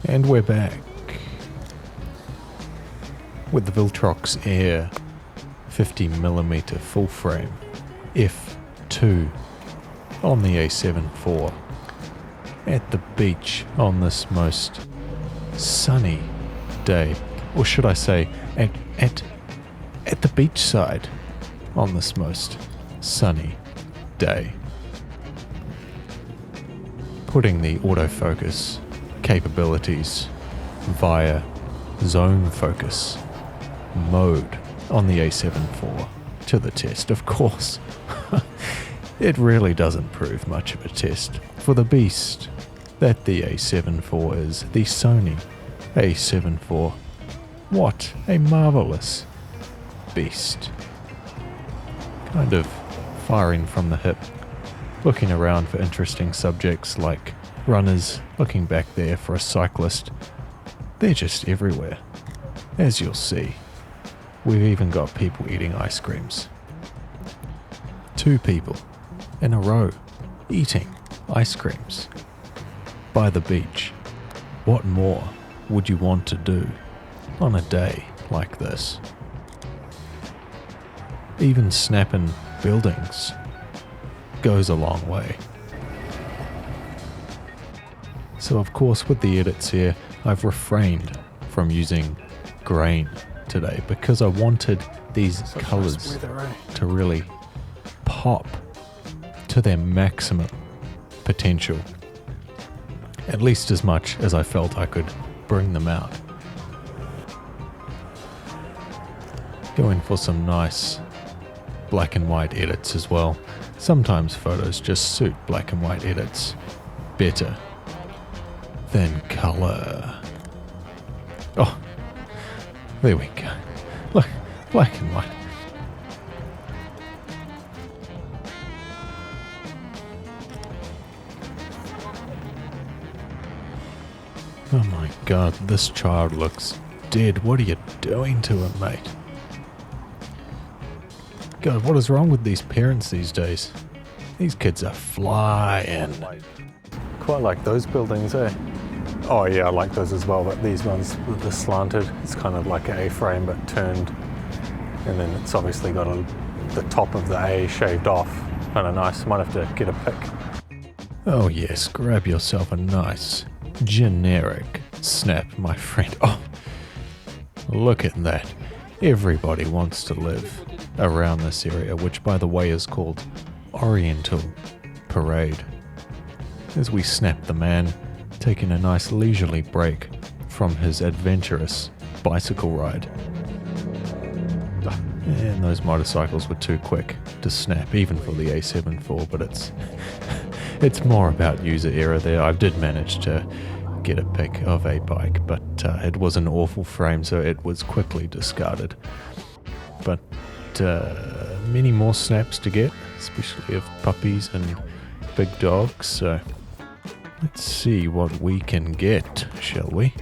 And we're back with the Viltrox Air 50mm full frame f2 on the A7IV at the beach on this most sunny day, or should I say at the beachside on this most sunny day, putting the autofocus capabilities via zone focus mode on the A7IV to the test. Of course, it really doesn't prove much of a test for the beast that the A7IV is, the Sony A7IV. What a marvelous beast. Kind of firing from the hip, looking around for interesting subjects like runners, looking back there for a cyclist. They're just everywhere, as you'll see. We've even got people eating ice creams. 2 people in a row eating ice creams by the beach. What more would you want to do on a day like this? Even snapping buildings goes a long way. So of course with the edits here, I've refrained from using grain today because I wanted these colours to really pop to their maximum potential, at least as much as I felt I could bring them out. Going for some nice black and white edits as well. Sometimes photos just suit black and white edits better than colour. Oh, there we go. Look, black and white. Oh my god, this child looks dead. What are you doing to him, mate? God, what is wrong with these parents these days? These kids are flying. Quite like those buildings, eh? Oh yeah, I like those as well, but these ones with the slanted, it's kind of like an A-frame but turned, and then it's obviously got the top of the A shaved off. Kind of nice, might have to get a pic. Oh yes, grab yourself a nice, generic snap, my friend. Oh, look at that. Everybody wants to live around this area, which by the way is called Oriental Parade. As we snap the man taking a nice leisurely break from his adventurous bicycle ride. And those motorcycles were too quick to snap, even for the A7IV, but it's more about user error there. I did manage to get a pic of a bike, but it was an awful frame, so it was quickly discarded. But many more snaps to get, especially of puppies and big dogs, so let's see what we can get, shall we?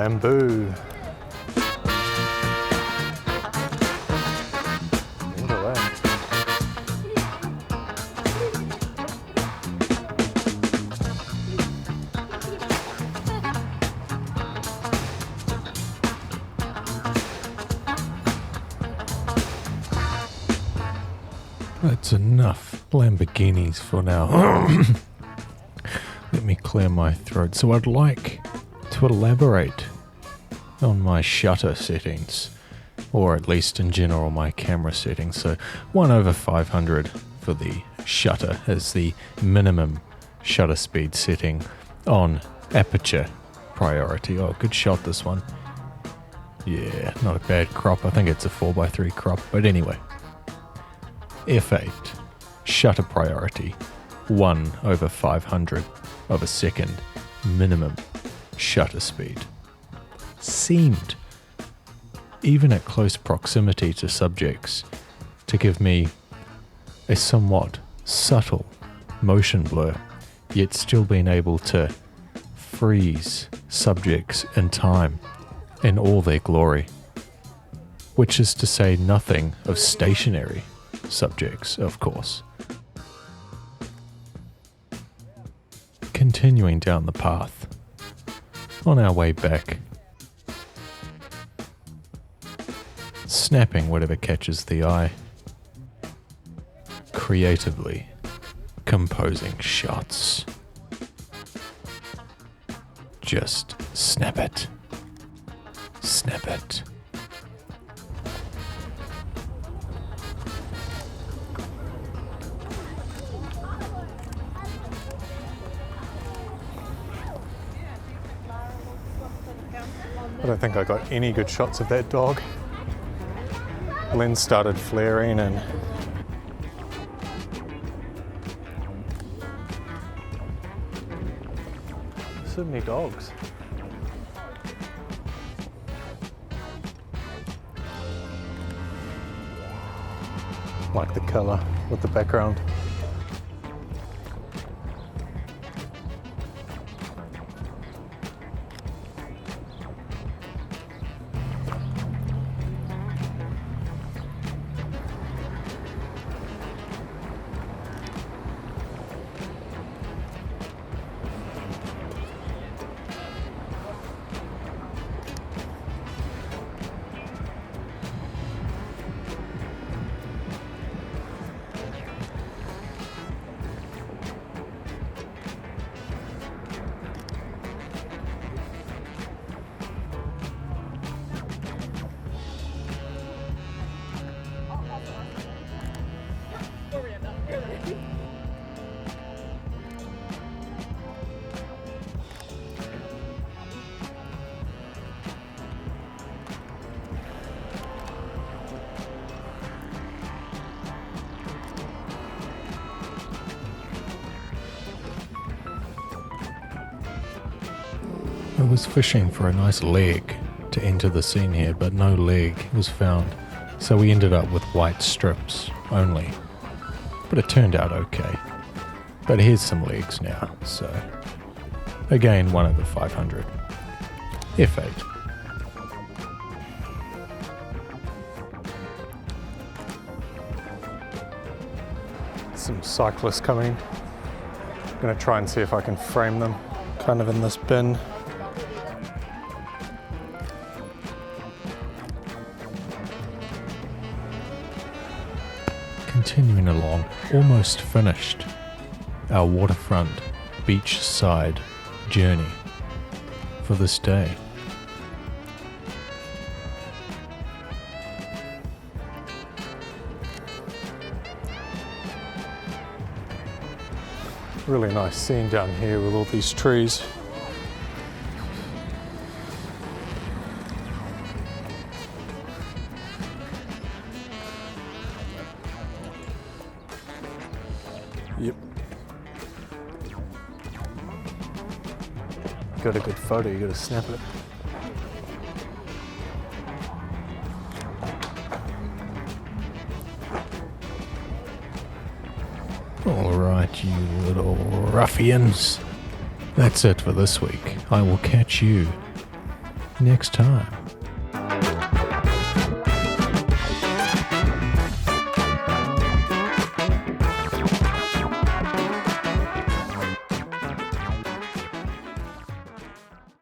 Bamboo. Look at that. That's enough Lamborghinis for now. Let me clear my throat. So I'd like to elaborate on my shutter settings, or at least in general my camera settings. So 1/500 for the shutter as the minimum shutter speed setting on Aperture Priority. Oh, good shot this one. Yeah, not a bad crop. I think it's a 4x3 crop, but anyway. F8 shutter priority 1/500 of a second minimum shutter speed. Seemed, even at close proximity to subjects, to give me a somewhat subtle motion blur, yet still being able to freeze subjects in time in all their glory, which is to say nothing of stationary subjects, of course. Continuing down the path, on our way back, snapping whatever catches the eye, creatively composing shots. Just snap it. Snap it. I don't think I got any good shots of that dog. Lens started flaring and so many dogs. Like the colour with the background. I was fishing for a nice leg to enter the scene here, but no leg was found, so we ended up with white strips only. But it turned out okay. But here's some legs now, so again 1/500. F8. Some cyclists coming. I'm gonna try and see if I can frame them kind of in this bin. Continuing along, almost finished our waterfront beachside journey for this day. Really nice scene down here with all these trees. Yep. Got a good photo, you gotta snap it. Alright, you little ruffians. That's it for this week. I will catch you next time.